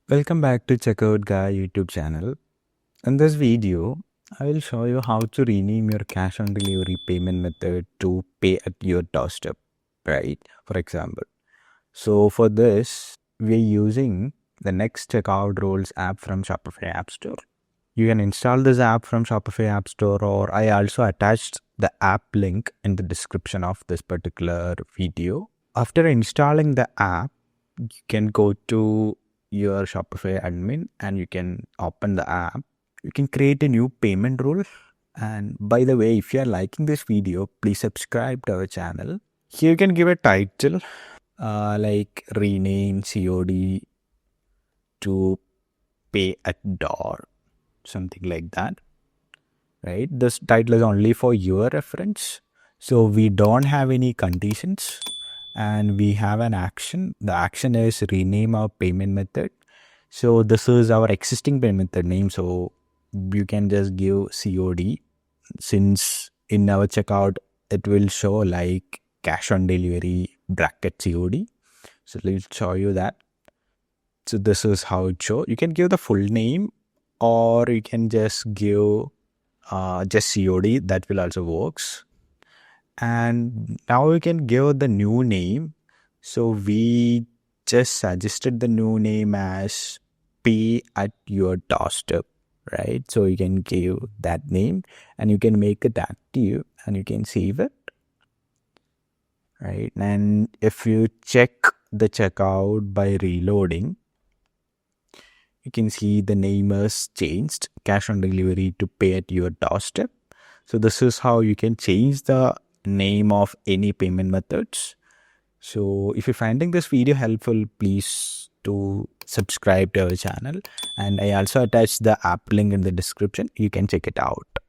Welcome back to Checkout Guy YouTube channel. In this video, I will show you how to rename your cash on delivery payment method to pay at your doorstep, right? For example. So for this, we're using the Next Checkout Rules app from Shopify App Store. You can install this app from Shopify App Store, or I also attached the app link in the description of this particular video. After installing the app, you can go to your Shopify admin and you can open the app. You can create a new payment rule. And by the way, if you are liking this video, please subscribe to our channel. Here you can give a title like rename COD to pay at door, something like that, right? This title is only for your reference. So we don't have any conditions and we have an action. The action is rename our payment method. So this is our existing payment method name. So you can just give COD, since in our checkout it will show like cash on delivery bracket COD. So let's show you that. So this is how it shows. You can give the full name or you can just give just COD. That will also works. And now we can give the new name. So we just suggested the new name as pay at your doorstep, right? So you can give that name and you can make it active and you can save it, right? And if you check the checkout by reloading, you can see the name is changed, cash on delivery to pay at your doorstep. So this is how you can change the name of any payment methods. So if you're finding this video helpful, please do subscribe to our channel. And I also attached the app link in the description. You can check it out.